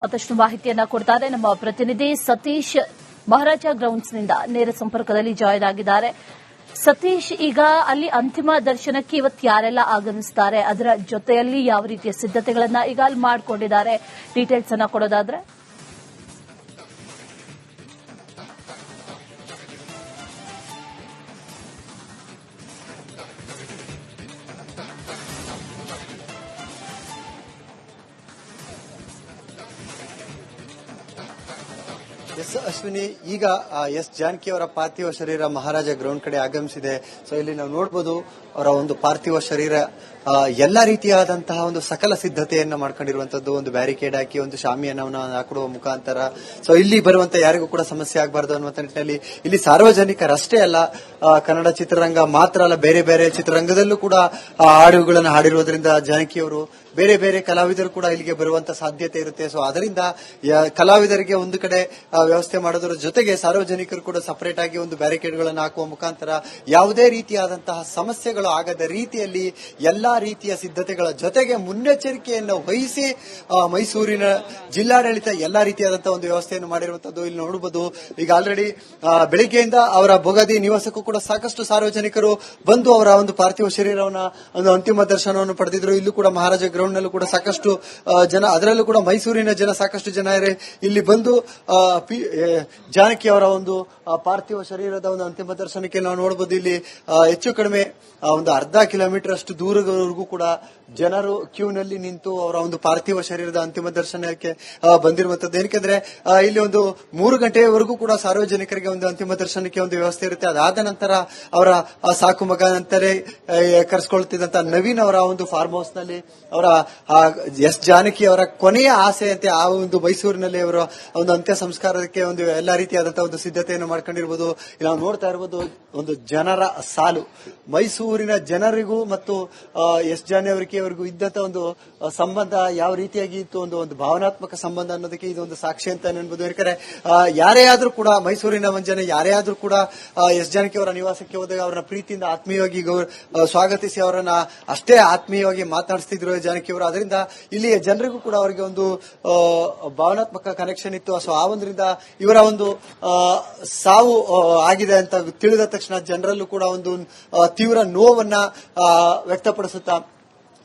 ಮತ್ತಷ್ಟು ಮಾಹಿತಿಯನ್ನ ಕೊಡ್ತಾರೆ ನಮ್ಮ ಪ್ರತಿನಿಧಿ ಸತೀಶ್ ಮಹಾರಾಜ ಗ್ರೌಂಡ್ಸ್ನಿಂದ ನೇರ ಸಂಪರ್ಕದಲ್ಲಿ ಜಾಯಿನ್ ಆಗಿದ್ದಾರೆ. ಸತೀಶ್, ಈಗ ಅಲ್ಲಿ ಅಂತಿಮ ದರ್ಶನಕ್ಕೆ ಇವತ್ತು ಯಾರೆಲ್ಲ ಆಗಮಿಸುತ್ತಾರೆ, ಅದರ ಜೊತೆಯಲ್ಲಿ ಯಾವ ರೀತಿಯ ಸಿದ್ಧತೆಗಳನ್ನ ಈಗ ಅಲ್ಲಿ ಮಾಡಿಕೊಂಡಿದ್ದಾರೆ, ಡೀಟೇಲ್ಸ್ ಅನ್ನ ಕೊಡೋದಾದ್ರೆ? ಎಸ್ ಅಶ್ವಿನಿ, ಈಗ ಎಸ್ ಜಾನಕಿ ಅವರ ಪಾರ್ಥಿವ ಶರೀರ ಮಹಾರಾಜ ಗ್ರೌಂಡ್ ಕಡೆ ಆಗಮಿಸಿದೆ. ಸೊ ಇಲ್ಲಿ ನಾವು ನೋಡಬಹುದು ಅವರ ಒಂದು ಪಾರ್ಥಿವ ಶರೀರ ಎಲ್ಲಾ ರೀತಿಯಾದಂತಹ ಒಂದು ಸಕಲ ಸಿದ್ಧತೆಯನ್ನ ಮಾಡ್ಕೊಂಡಿರುವಂತದ್ದು, ಒಂದು ಬ್ಯಾರಿಕೇಡ್ ಹಾಕಿ ಒಂದು ಶಾಮಿಯಾನವನ್ನ ಹಾಕಿಡುವ ಮುಖಾಂತರ ಸೊ ಇಲ್ಲಿ ಬರುವಂತ ಯಾರಿಗೂ ಕೂಡ ಸಮಸ್ಯೆ ಆಗಬಾರದು ಅನ್ನುವಂತ ನಿಟ್ಟಿನಲ್ಲಿ ಇಲ್ಲಿ ಸಾರ್ವಜನಿಕರಷ್ಟೇ ಅಲ್ಲ, ಕನ್ನಡ ಚಿತ್ರರಂಗ ಮಾತ್ರ ಅಲ್ಲ, ಬೇರೆ ಬೇರೆ ಚಿತ್ರರಂಗದಲ್ಲೂ ಕೂಡ ಹಾಡುಗಳನ್ನು ಹಾಡಿರುವುದರಿಂದ ಜಾನಕಿಯವರು ಬೇರೆ ಬೇರೆ ಕಲಾವಿದರು ಕೂಡ ಇಲ್ಲಿಗೆ ಬರುವಂತ ಸಾಧ್ಯತೆ ಇರುತ್ತೆ. ಸೊ ಅದರಿಂದ ಕಲಾವಿದರಿಗೆ ಒಂದು ಕಡೆ ವ್ಯವಸ್ಥೆ ಮಾಡೋದ್ರ ಜೊತೆಗೆ ಸಾರ್ವಜನಿಕರು ಕೂಡ ಸಪರೇಟ್ ಆಗಿ ಒಂದು ಬ್ಯಾರಿಕೇಡ್ಗಳನ್ನು ಹಾಕುವ ಮುಖಾಂತರ ಯಾವುದೇ ರೀತಿಯಾದಂತಹ ಸಮಸ್ಯೆಗಳು ಆಗದ ರೀತಿಯಲ್ಲಿ ಎಲ್ಲಾ ರೀತಿಯ ಸಿದ್ಧತೆಗಳ ಜೊತೆಗೆ ಮುನ್ನೆಚ್ಚರಿಕೆಯನ್ನು ವಹಿಸಿ ಮೈಸೂರಿನ ಜಿಲ್ಲಾಡಳಿತ ಎಲ್ಲಾ ರೀತಿಯಾದಂತಹ ಒಂದು ವ್ಯವಸ್ಥೆಯನ್ನು ಮಾಡಿರುವಂತದ್ದು ಇಲ್ಲಿ ನೋಡಬಹುದು. ಈಗ ಆಲ್ರೆಡಿ ಬೆಳಿಗ್ಗೆಯಿಂದ ಅವರ ಬೊಗದಿ ನಿವಾಸಕ್ಕೂ ಕೂಡ ಸಾಕಷ್ಟು ಸಾರ್ವಜನಿಕರು ಬಂದು ಅವರ ಒಂದು ಪಾರ್ಥಿವ ಶರೀರವನ್ನ ಒಂದು ಅಂತಿಮ ದರ್ಶನವನ್ನು ಪಡೆದಿದ್ರು. ಇಲ್ಲೂ ಕೂಡ ಮಹಾರಾಜ ಗ್ರೌಂಡ್ ನಲ್ಲೂ ಕೂಡ ಸಾಕಷ್ಟು ಜನ, ಅದರಲ್ಲೂ ಕೂಡ ಮೈಸೂರಿನ ಜನ ಸಾಕಷ್ಟು ಜನ ಇಲ್ಲಿ ಬಂದು ಜಾನಕಿ ಅವರ ಒಂದು ಪಾರ್ಥಿವ ಶರೀರದ ಒಂದು ಅಂತಿಮ ದರ್ಶನಕ್ಕೆ ನಾವು ನೋಡಬಹುದು. ಇಲ್ಲಿ ಹೆಚ್ಚು ಕಡಿಮೆ ಒಂದು ಅರ್ಧ ಕಿಲೋಮೀಟರ್ ಅಷ್ಟು ದೂರವರೆಗೂ ಕೂಡ ಜನರು ಕ್ಯೂನಲ್ಲಿ ನಿಂತು ಅವರ ಒಂದು ಪಾರ್ಥಿವ ಶರೀರದ ಅಂತಿಮ ದರ್ಶನಕ್ಕೆ ಬಂದಿರುವಂತದ್ದು. ಏನಕ್ಕೆ ಇಲ್ಲಿ ಒಂದು 3 ಗಂಟೆಯವರೆಗೂ ಕೂಡ ಸಾರ್ವಜನಿಕರಿಗೆ ಒಂದು ಅಂತಿಮ ದರ್ಶನಕ್ಕೆ ಒಂದು ವ್ಯವಸ್ಥೆ ಇರುತ್ತೆ. ಅದಾದ ನಂತರ ಅವರ ಸಾಕು ಮಗ ನಂತರ ಕರೆಸ್ಕೊಳ್ತಿದ್ದಂತ ನವೀನ್ ಅವರ ಒಂದು ಫಾರ್ಮ್ ಹೌಸ್ ನಲ್ಲಿ ಅವರ ಎಸ್ ಜಾನಕಿ ಅವರ ಕೊನೆಯ ಆಸೆಯಂತೆ ಆ ಒಂದು ಮೈಸೂರಿನಲ್ಲಿ ಅವರ ಒಂದು ಅಂತ್ಯ ಸಂಸ್ಕಾರಕ್ಕೆ ಒಂದು ಎಲ್ಲಾ ರೀತಿಯಾದಂತಹ ಒಂದು ಸಿದ್ಧತೆಯನ್ನು ಮಾಡ್ಕೊಂಡಿರ್ಬೋದು. ನಾವು ನೋಡ್ತಾ ಇರಬಹುದು ಒಂದು ಜನರ ಸಾಲು, ಮೈಸೂರಿನ ಜನರಿಗೂ ಮತ್ತು ಎಸ್ ಜಾನಕಿಯವರಿಗೂ ಇದ್ದಂತ ಒಂದು ಸಂಬಂಧ ಯಾವ ರೀತಿಯಾಗಿ ಇತ್ತು, ಒಂದು ಭಾವನಾತ್ಮಕ ಸಂಬಂಧ ಅನ್ನೋದಕ್ಕೆ ಇದೊಂದು ಸಾಕ್ಷಿ ಅಂತ ಅನ್ಬೋದು. ಯಾಕಂದ್ರೆ ಯಾರೇ ಆದ್ರೂ ಕೂಡ ಮೈಸೂರಿನ ಜನ ಯಾರೇ ಆದ್ರೂ ಕೂಡ ಎಸ್ ಜಾನಕಿ ಅವರ ನಿವಾಸಕ್ಕೆ ಹೋದಾಗ ಅವರನ್ನ ಪ್ರೀತಿಯಿಂದ ಆತ್ಮೀಯವಾಗಿ ಸ್ವಾಗತಿಸಿ ಅವರನ್ನ ಅಷ್ಟೇ ಆತ್ಮೀಯವಾಗಿ ಮಾತನಾಡಿಸ್ತಿದ್ರು ಜಾನಕಿ ಅವರು. ಅದರಿಂದ ಇಲ್ಲಿಯ ಜನರಿಗೂ ಕೂಡ ಅವರಿಗೆ ಒಂದು ಭಾವನಾತ್ಮಕ ಕನೆಕ್ಷನ್ ಇತ್ತು. ಸೊ ಆ ಒಂದರಿಂದ ಇವರ ಒಂದು ಸಾವು ಆಗಿದೆ ಅಂತ ತಿಳಿದ ತಕ್ಷಣ ಜನರಲ್ಲೂ ಕೂಡ ಒಂದು ತೀವ್ರ ನೋವನ್ನ ವ್ಯಕ್ತಪಡಿಸುತ್ತಾ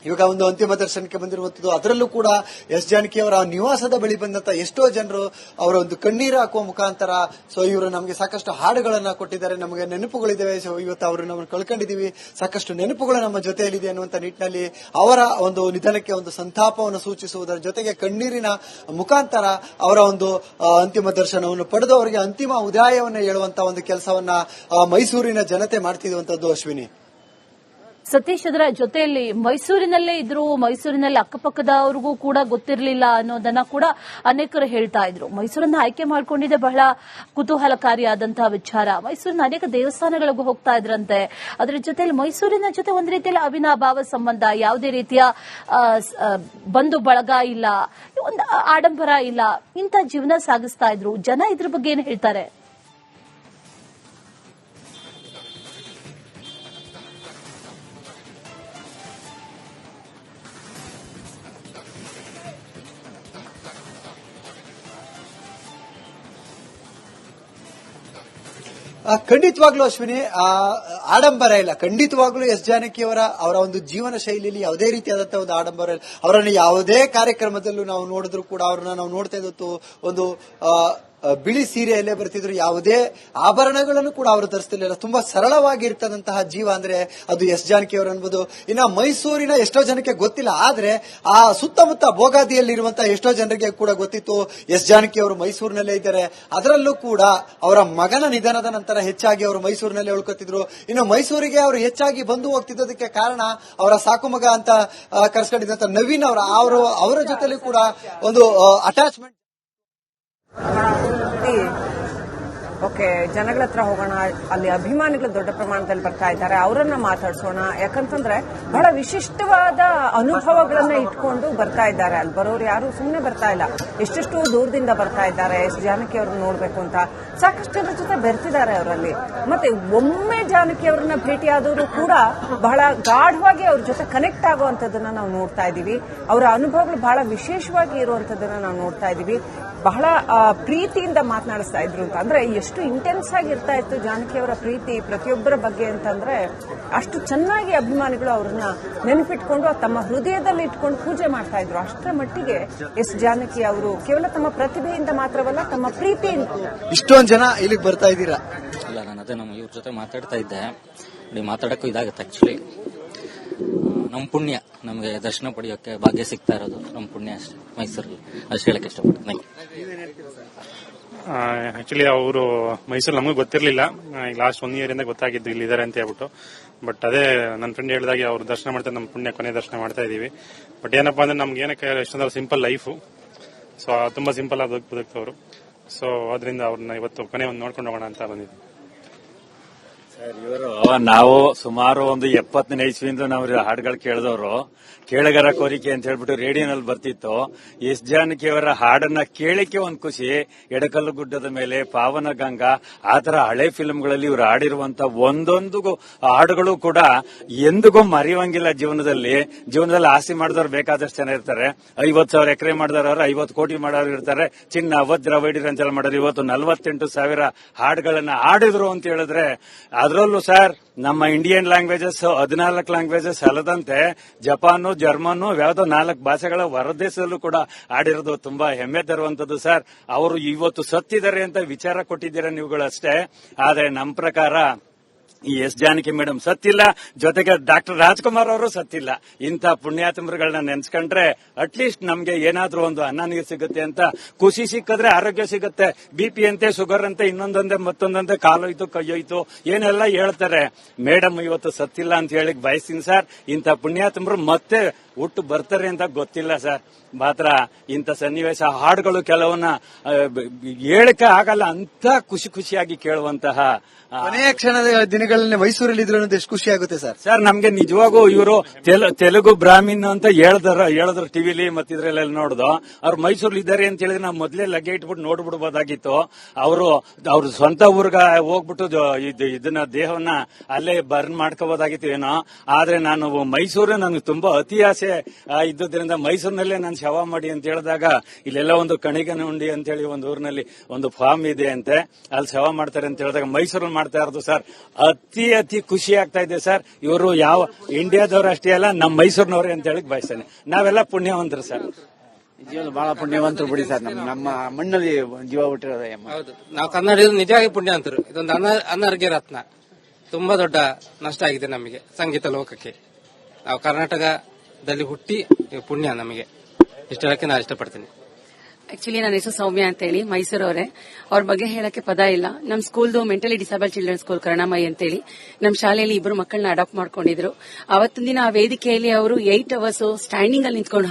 ಇವಾಗ ಒಂದು ಅಂತಿಮ ದರ್ಶನಕ್ಕೆ ಬಂದಿರುವಂತದ್ದು. ಅದರಲ್ಲೂ ಕೂಡ ಎಸ್ ಜಾನಕಿ ಅವರ ನಿವಾಸದ ಬಳಿ ಬಂದಂತ ಎಷ್ಟೋ ಜನರು ಅವರ ಒಂದು ಕಣ್ಣೀರು ಹಾಕುವ ಮುಖಾಂತರ ಸೊ ಇವರು ನಮಗೆ ಸಾಕಷ್ಟು ಹಾಡುಗಳನ್ನ ಕೊಟ್ಟಿದ್ದಾರೆ, ನಮಗೆ ನೆನಪುಗಳಿದ್ದಾವೆ, ಸೊ ಇವತ್ತು ಅವರು ನಮ್ಮನ್ನು ಕಳ್ಕೊಂಡಿದ್ದೀವಿ, ಸಾಕಷ್ಟು ನೆನಪುಗಳು ನಮ್ಮ ಜೊತೆಯಲ್ಲಿದೆ ಅನ್ನುವಂತ ನಿಟ್ಟಿನಲ್ಲಿ ಅವರ ಒಂದು ನಿಧನಕ್ಕೆ ಒಂದು ಸಂತಾಪವನ್ನು ಸೂಚಿಸುವುದರ ಜೊತೆಗೆ ಕಣ್ಣೀರಿನ ಮುಖಾಂತರ ಅವರ ಒಂದು ಅಂತಿಮ ದರ್ಶನವನ್ನು ಪಡೆದು ಅವರಿಗೆ ಅಂತಿಮ ಉದಯವನ್ನು ಹೇಳುವಂತಹ ಒಂದು ಕೆಲಸವನ್ನ ಮೈಸೂರಿನ ಜನತೆ ಮಾಡ್ತಿರುವಂತದ್ದು. ಅಶ್ವಿನಿ, ಸತೀಶ್, ಅದರ ಜೊತೆಯಲ್ಲಿ ಮೈಸೂರಿನಲ್ಲೇ ಇದ್ರು, ಮೈಸೂರಿನಲ್ಲಿ ಅಕ್ಕಪಕ್ಕದವ್ರಿಗೂ ಕೂಡ ಗೊತ್ತಿರಲಿಲ್ಲ ಅನ್ನೋದನ್ನ ಕೂಡ ಅನೇಕರು ಹೇಳ್ತಾ ಇದ್ರು. ಮೈಸೂರನ್ನ ಆಯ್ಕೆ ಮಾಡ್ಕೊಂಡಿದ್ದೆ ಬಹಳ ಕುತೂಹಲಕಾರಿಯಾದಂತಹ ವಿಚಾರ. ಮೈಸೂರಿನ ಅನೇಕ ದೇವಸ್ಥಾನಗಳಿಗೂ ಹೋಗ್ತಾ ಇದ್ರಂತೆ. ಅದರ ಜೊತೆಯಲ್ಲಿ ಮೈಸೂರಿನ ಜೊತೆ ಒಂದು ರೀತಿಯಲ್ಲಿ ಅವಿನಾಭಾವ ಸಂಬಂಧ, ಯಾವುದೇ ರೀತಿಯ ಬಂಧು ಬಳಗ ಇಲ್ಲ, ಒಂದು ಆಡಂಬರ ಇಲ್ಲ, ಇಂಥ ಜೀವನ ಸಾಗಿಸ್ತಾ ಇದ್ರು. ಜನ ಇದ್ರ ಬಗ್ಗೆ ಏನ್ ಹೇಳ್ತಾರೆ? ಖಂಡಿತವಾಗ್ಲೂ ಅಶ್ವಿನಿ, ಆಡಂಬರ ಇಲ್ಲ. ಖಂಡಿತವಾಗ್ಲೂ ಎಸ್ ಜಾನಕಿ ಅವರ ಒಂದು ಜೀವನ ಶೈಲಿಯಲ್ಲಿ ಯಾವುದೇ ರೀತಿಯಾದಂತಹ ಒಂದು ಆಡಂಬರ ಇಲ್ಲ. ಅವರನ್ನು ಯಾವುದೇ ಕಾರ್ಯಕ್ರಮದಲ್ಲೂ ನಾವು ನೋಡಿದ್ರು ಕೂಡ ಅವ್ರನ್ನ ನಾವು ನೋಡ್ತಾ ಇದ್ದು ಒಂದು ಬಿಳಿ ಸೀರೆಯಲ್ಲೇ ಬರ್ತಿದ್ರು, ಯಾವುದೇ ಆಭರಣಗಳನ್ನು ಕೂಡ ಅವರು ಧರಿಸ್ತಿರ್ಲಿಲ್ಲ. ತುಂಬಾ ಸರಳವಾಗಿರ್ತದಂತಹ ಜೀವ ಅಂದ್ರೆ ಅದು ಎಸ್ ಜಾನಕಿ ಅವರು ಅನ್ಬೋದು. ಇನ್ನ ಮೈಸೂರಿನ ಎಷ್ಟೋ ಜನಕ್ಕೆ ಗೊತ್ತಿಲ್ಲ, ಆದ್ರೆ ಆ ಸುತ್ತಮುತ್ತ ಭೋಗಾದಿಯಲ್ಲಿರುವಂತಹ ಎಷ್ಟೋ ಜನರಿಗೆ ಕೂಡ ಗೊತ್ತಿತ್ತು ಎಸ್ ಜಾನಕಿ ಅವರು ಮೈಸೂರಿನಲ್ಲೇ ಇದ್ದಾರೆ. ಅದರಲ್ಲೂ ಕೂಡ ಅವರ ಮಗನ ನಿಧನದ ನಂತರ ಹೆಚ್ಚಾಗಿ ಅವರು ಮೈಸೂರಿನಲ್ಲೇ ಉಳ್ಕೊತಿದ್ರು. ಇನ್ನು ಮೈಸೂರಿಗೆ ಅವರು ಹೆಚ್ಚಾಗಿ ಬಂದು ಹೋಗ್ತಿದ್ದದಕ್ಕೆ ಕಾರಣ ಅವರ ಸಾಕು ಮಗ ಅಂತ ಕರೆಸ್ಕೊಂಡಿದ್ದಂತ ನವೀನ್ ಅವರ ಜೊತೆಲಿ ಕೂಡ ಒಂದು ಅಟ್ಯಾಚ್ಮೆಂಟ್. ಓಕೆ, ಜನಗಳ ಹತ್ರ ಹೋಗೋಣ, ಅಲ್ಲಿ ಅಭಿಮಾನಿಗಳು ದೊಡ್ಡ ಪ್ರಮಾಣದಲ್ಲಿ ಬರ್ತಾ ಇದ್ದಾರೆ, ಅವರನ್ನ ಮಾತಾಡ್ಸೋಣ. ಯಾಕಂತಂದ್ರೆ ಬಹಳ ವಿಶಿಷ್ಟವಾದ ಅನುಭವಗಳನ್ನ ಇಟ್ಕೊಂಡು ಬರ್ತಾ ಇದ್ದಾರೆ. ಅಲ್ಲಿ ಬರೋರು ಯಾರು ಸುಮ್ಮನೆ ಬರ್ತಾ ಇಲ್ಲ, ಎಷ್ಟೆಷ್ಟು ದೂರದಿಂದ ಬರ್ತಾ ಇದ್ದಾರೆ. ಎಸ್ ಜಾನಕಿ ಅವ್ರನ್ನ ನೋಡ್ಬೇಕು ಅಂತ ಸಾಕಷ್ಟು ಜನರ ಜೊತೆ ಬೆರ್ತಿದ್ದಾರೆ ಅವರಲ್ಲಿ. ಮತ್ತೆ ಒಮ್ಮೆ ಜಾನಕಿ ಅವ್ರನ್ನ ಭೇಟಿಯಾದವರು ಕೂಡ ಬಹಳ ಗಾಢವಾಗಿ ಅವ್ರ ಜೊತೆ ಕನೆಕ್ಟ್ ಆಗುವಂತದನ್ನ ನಾವು ನೋಡ್ತಾ ಇದೀವಿ. ಅವರ ಅನುಭವಗಳು ಬಹಳ ವಿಶೇಷವಾಗಿ ಇರುವಂತದನ್ನ ನಾವು ನೋಡ್ತಾ ಇದೀವಿ. ಬಹಳ ಪ್ರೀತಿಯಿಂದ ಮಾತನಾಡಿಸ್ತಾ ಇದ್ರು ಅಂತ ಅಂದ್ರೆ ಎಷ್ಟು ಇಂಟೆನ್ಸ್ ಆಗಿ ಇರ್ತಾ ಇತ್ತು ಜಾನಕಿ ಅವರ ಪ್ರೀತಿ ಪ್ರತಿಯೊಬ್ಬರ ಬಗ್ಗೆ ಅಂತಂದ್ರೆ ಅಷ್ಟು ಚೆನ್ನಾಗಿ ಅಭಿಮಾನಿಗಳು ಅವ್ರನ್ನ ನೆನಪಿಟ್ಕೊಂಡು ತಮ್ಮ ಹೃದಯದಲ್ಲಿ ಇಟ್ಕೊಂಡು ಪೂಜೆ ಮಾಡ್ತಾ ಇದ್ರು. ಅಷ್ಟರ ಮಟ್ಟಿಗೆ ಎಸ್ ಜಾನಕಿ ಅವರು ಕೇವಲ ತಮ್ಮ ಪ್ರತಿಭೆಯಿಂದ ಮಾತ್ರವಲ್ಲ, ತಮ್ಮ ಪ್ರೀತಿಯಿಂದ. ಇಷ್ಟೊಂದು ಜನ ಇಲ್ಲಿಗೆ ಬರ್ತಾ ಇದ್ದೀರಾ? ಇಲ್ಲ, ನಾನು ಅದೇ ನಮ್ಮ ಇವ್ರ ಜೊತೆ ಮಾತಾಡ್ತಾ ಇದ್ದೆ. ಮಾತಾಡಕ್ಕೂ ಇದಾಗುತ್ತೆ ಆಕ್ಚುಲಿ. ನಮ್ಮ ಪುಣ್ಯ, ನಮಗೆ ದರ್ಶನ ಪಡೆಯೋಕೆ ಭಾಗ್ಯ ಸಿಗ್ತಾ ಇರೋದು ನಮ್ಮ ಪುಣ್ಯ ಅಷ್ಟೇ ಮೈಸೂರಲ್ಲಿ. ಅಷ್ಟು ಹೇಳಕ್ ಇಷ್ಟಪಡ್ತೀನಿ. ಆಕ್ಚುಲಿ ಅವರು ಮೈಸೂರು ನಮಗೂ ಗೊತ್ತಿರಲಿಲ್ಲ. ಈಗ ಲಾಸ್ಟ್ 1 year ಇಂದ ಗೊತ್ತಾಗಿದ್ದು ಇಲ್ಲಿ ಇದಾರೆ ಅಂತ ಹೇಳ್ಬಿಟ್ಟು. ಬಟ್ ಅದೇ ನನ್ನ ಫ್ರೆಂಡ್ ಹೇಳಿದಾಗೆ ಅವ್ರು ದರ್ಶನ ಮಾಡ್ತಾ ನಮ್ಮ ಪುಣ್ಯ ಕೊನೆ ದರ್ಶನ ಮಾಡ್ತಾ ಇದೀವಿ. ಬಟ್ ಏನಪ್ಪಾ ಅಂದ್ರೆ ನಮ್ಗೆ ಏನಕ್ಕೆ ಎಷ್ಟೊಂದು ಸಿಂಪಲ್ ಲೈಫು. ಸೊ ತುಂಬಾ ಸಿಂಪಲ್ ಆಗಿ ಬದುಕ್ತವ್ರು. ಸೊ ಅದರಿಂದ ಅವ್ರನ್ನ ಇವತ್ತು ಕೊನೆ ಒಂದು ನೋಡ್ಕೊಂಡು ಹೋಗೋಣ ಅಂತ ಬಂದಿದ್ವಿ. ಇವರು ನಾವು ಸುಮಾರು ಒಂದು 70ನೇ ಇಸ್ವಿಯಿಂದ ನಾವು ಹಾಡುಗಳು ಕೇಳಿದವರು. ಕೇಳಗರ ಕೋರಿಕೆ ಅಂತ ಹೇಳ್ಬಿಟ್ಟು ರೇಡಿಯೋನಲ್ಲಿ ಬರ್ತಿತ್ತು. ಎಸ್ ಜಾನಕಿಯವರ ಹಾಡನ್ನ ಕೇಳಿಕೆ ಒಂದ್ ಖುಷಿ. ಎಡಕಲ್ಲು ಗುಡ್ಡದ ಮೇಲೆ, ಪಾವನ ಗಂಗಾ, ಆತರ ಹಳೆ ಫಿಲ್ಮ್ಗಳಲ್ಲಿ ಇವರು ಹಾಡಿರುವಂತ ಒಂದೊಂದು ಹಾಡುಗಳು ಕೂಡ ಎಂದಿಗೂ ಮರೆಯುವಂಗಿಲ್ಲ. ಜೀವನದಲ್ಲಿ ಆಸೆ ಮಾಡಿದವ್ರು ಬೇಕಾದಷ್ಟು ಜನ ಇರ್ತಾರೆ. 50,000 ಎಕರೆ ಮಾಡಿದವರು 50 ಕೋಟಿ ಮಾಡೋರು ಇರ್ತಾರೆ. ಚಿನ್ನ ವಜ್ರ ವೈಡೂರ್ಯ ಅಂತೆಲ್ಲ ಮಾಡೋರು. ಇವತ್ತು 48,000 ಹಾಡುಗಳನ್ನ ಹಾಡಿದ್ರು ಅಂತ ಹೇಳಿದ್ರೆ, ಅದರಲ್ಲೂ ಸರ್ ನಮ್ಮ ಇಂಡಿಯನ್ ಲ್ಯಾಂಗ್ವೇಜಸ್ 14 ಲ್ಯಾಂಗ್ವೇಜಸ್ ಅಲ್ಲದಂತೆ ಜಪಾನು, ಜರ್ಮನು, ಯಾವುದೋ 4 ಭಾಷೆಗಳ ಹೊರದೇಶದಲ್ಲೂ ಕೂಡ ಆಡಿರೋದು ತುಂಬಾ ಹೆಮ್ಮೆ ತರುವಂತದ್ದು ಸರ್. ಅವರು ಇವತ್ತು ಸತ್ತಿದ್ದಾರೆ ಅಂತ ವಿಚಾರ ಕೊಟ್ಟಿದ್ದೀರಾ ನೀವುಗಳಷ್ಟೇ. ಆದ್ರೆ ನಮ್ಮ ಪ್ರಕಾರ ಈ ಎಸ್ ಜಾನಕಿ ಮೇಡಮ್ ಸತ್ತಿಲ್ಲ, ಜೊತೆಗೆ ಡಾಕ್ಟರ್ ರಾಜ್ಕುಮಾರ್ ಅವರು ಸತ್ತಿಲ್ಲ. ಇಂಥ ಪುಣ್ಯಾತ್ಮರುಗಳನ್ನ ನೆನ್ಸ್ಕೊಂಡ್ರೆ ಅಟ್ಲೀಸ್ಟ್ ನಮ್ಗೆ ಏನಾದ್ರೂ ಒಂದು ಅನ್ನ ನೀರು ಸಿಗುತ್ತೆ ಅಂತ. ಖುಷಿ ಸಿಕ್ಕಿದ್ರೆ ಆರೋಗ್ಯ ಸಿಗುತ್ತೆ. BP ಅಂತೆ, ಶುಗರ್ ಅಂತೆ, ಇನ್ನೊಂದಂತೆ ಮತ್ತೊಂದಂತೆ, ಕಾಲೋಯ್ತು ಕೈಯೋಯ್ತು ಏನೆಲ್ಲ ಹೇಳ್ತಾರೆ. ಮೇಡಮ್ ಇವತ್ತು ಸತ್ತಿಲ್ಲ ಅಂತ ಹೇಳಿ ಬಯಸ್ತೀನಿ ಸರ್. ಇಂಥ ಪುಣ್ಯಾತ್ಮರು ಮತ್ತೆ ಹುಟ್ಟು ಬರ್ತಾರೆ ಅಂತ ಗೊತ್ತಿಲ್ಲ ಸರ್. ಮಾತ್ರ ಇಂಥ ಸನ್ನಿವೇಶ ಹಾಡುಗಳು ಕೆಲವನ್ನ ಹೇಳಿಕೆ ಆಗಲ್ಲ ಅಂತ ಖುಷಿಯಾಗಿ ಕೇಳುವಂತಹ ಕೊನೆಯ ಕ್ಷಣದ ದಿನಗಳಲ್ಲಿ ಮೈಸೂರಲ್ಲಿ ಇದ್ರು ಅನ್ನೋದು ಎಷ್ಟು ಖುಷಿ ಆಗುತ್ತೆ ಸರ್. ಸರ್ ನಮ್ಗೆ ನಿಜವಾಗೂ ಇವರು ತೆಲುಗು ಬ್ರಾಹ್ಮಿನ್ ಅಂತ ಹೇಳಿದ್ರು ಟಿವಿಲಿ ಮತ್ತಿದ್ರೆಲ್ಲ ನೋಡ್ದು. ಅವ್ರು ಮೈಸೂರಲ್ಲಿ ಇದ್ದಾರೆ ಅಂತ ಹೇಳಿದ್ರೆ ನಾವು ಮೊದಲೇ ಲಗ್ಗೆ ಇಟ್ಬಿಟ್ಟು ನೋಡ್ಬಿಡ್ಬೋದಾಗಿತ್ತು. ಅವರು ಸ್ವಂತ ಊರ್ಗ ಹೋಗ್ಬಿಟ್ಟು ಇದನ್ನ ದೇಹವನ್ನ ಅಲ್ಲೇ ಬರ್ನ್ ಮಾಡ್ಕೋಬೋದಾಗಿತ್ತು ಏನೋ. ಆದ್ರೆ ನಾನು ಮೈಸೂರು ನನಗೆ ತುಂಬಾ ಅತಿ ಆಸೆ ಇದ್ದುದರಿಂದ ಮೈಸೂರಿನಲ್ಲೇ ನಾನು ಶವ ಮಾಡಿ ಅಂತ ಹೇಳಿದಾಗ, ಇಲ್ಲೆಲ್ಲ ಒಂದು ಕಣಿಗನಹುಂಡಿ ಅಂತ ಹೇಳಿ ಒಂದು ಊರಿನಲ್ಲಿ ಒಂದು ಫಾರ್ಮ್ ಇದೆ ಅಂತೆ, ಅಲ್ಲಿ ಶವ ಮಾಡ್ತಾರೆ ಅಂತ ಹೇಳಿದಾಗ ಮೈಸೂರಲ್ಲಿ ಮಾಡ್ತಾ ಇರೋದು ಸರ್. ಅತಿ ಖುಷಿ ಆಗ್ತಾ ಇದೆ ಸರ್. ಇವರು ಯಾವ ಇಂಡಿಯಾದವರು ಅಷ್ಟೇ ಅಲ್ಲ, ನಮ್ಮ ಮೈಸೂರಿನವ್ರೆ ಅಂತ ಹೇಳಿ ಬಯಸ್ತೇನೆ. ನಾವೆಲ್ಲ ಪುಣ್ಯವಂತರು ಸರ್. ಜೀವನ ಬಹಳ ಪುಣ್ಯವಂತರು ಬಿಡಿ ಸರ್. ನಮ್ಮ ಮಣ್ಣಲ್ಲಿ ಜೀವ ಹುಟ್ಟಿರೋದೇ. ಹೌದು, ನಾವು ಕನ್ನಡ ನಿಜವಾಗಿ ಪುಣ್ಯವಂತರು. ಇದೊಂದು ಅನಾರೋಗ್ಯ ರತ್ನ. ತುಂಬಾ ದೊಡ್ಡ ನಷ್ಟ ಆಗಿದೆ ನಮಗೆ ಸಂಗೀತ ಲೋಕಕ್ಕೆ. ನಾವು ಕರ್ನಾಟಕದಲ್ಲಿ ಹುಟ್ಟಿ ಪುಣ್ಯ ನಮಗೆ. ಇಷ್ಟು ಹೇಳಕ್ಕೆ ನಾನು ಇಷ್ಟಪಡ್ತೀನಿ. ಆಕ್ಚುಲಿ ನನ್ನ ಹೆಸರು ಸೌಮ್ಯ ಅಂತ ಹೇಳಿ, ಮೈಸೂರವರೇ. ಅವ್ರ ಬಗ್ಗೆ ಹೇಳಕ್ಕೆ ಪದ ಇಲ್ಲ. ನಮ್ಮ ಸ್ಕೂಲ್ದು ಮೆಂಟಲಿ ಡಿಸೇಬಲ್ ಚಿಲ್ಡ್ರನ್ ಸ್ಕೂಲ್ ಕರುಣಾಮಯಿ ಅಂತೇಳಿ ನಮ್ಮ ಶಾಲೆಯಲ್ಲಿ 2 ಮಕ್ಕಳನ್ನ ಅಡಾಪ್ಟ್ ಮಾಡ್ಕೊಂಡಿದ್ರು. ಅವತ್ತಿನ ದಿನ ಆ ವೇದಿಕೆಯಲ್ಲಿ ಅವರು 8 hours ಸ್ಟ್ಯಾಂಡಿಂಗ್ ಅಲ್ಲಿ ನಿಂತ್ಕೊಂಡು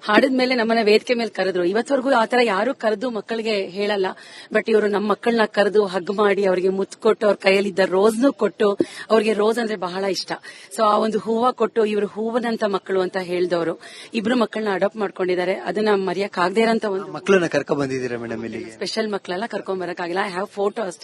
ಹಾಡಿದ್ಮೇಲೆ ನಮ್ಮನ್ನ ವೇದಿಕೆ ಮೇಲೆ ಕರೆದ್ರು. ಇವತ್ತವರೆಗೂ ಆತರ ಯಾರು ಕರೆದು ಮಕ್ಕಳಿಗೆ ಹೇಳಲ್ಲ. ಬಟ್ ಇವರು ನಮ್ಮ ಮಕ್ಕಳನ್ನ ಕರೆದು ಹಗ್ ಮಾಡಿ ಅವರಿಗೆ ಮುತ್ತು ಕೊಟ್ಟು, ಅವ್ರ ಕೈಯಲ್ಲಿದ್ದ ರೋಸ್ನು ಕೊಟ್ಟು, ಅವ್ರಿಗೆ ರೋಸ್ ಅಂದ್ರೆ ಬಹಳ ಇಷ್ಟ. ಸೊ ಆ ಒಂದು ಹೂವ ಕೊಟ್ಟು, ಇವರು ಹೂವನಂತ ಮಕ್ಕಳು ಅಂತ ಹೇಳಿದವರು 2 ಮಕ್ಕಳನ್ನ ಅಡಾಪ್ಟ್ ಮಾಡ್ಕೊಂಡಿದ್ದಾರೆ. ಅದನ್ನ ಮರೆಯಕ್ಕಾಗದೇ ಇರೋಂತ ಒಂದು ಮಕ್ಕಳನ್ನ ಕರ್ಕೊಂಡ್ ಬಂದಿದ್ದೀರಾ ಮೇಡಮ್? ಇಲ್ಲಿ ಸ್ಪೆಷಲ್ ಮಕ್ಕಳೆಲ್ಲ ಕರ್ಕೊಂಡ್ ಬರಕ್ಕಾಗಿಲ್ಲ. ಐ ಹ್ಯಾವ್ ಫೋಟೋ ಅಷ್ಟೇ.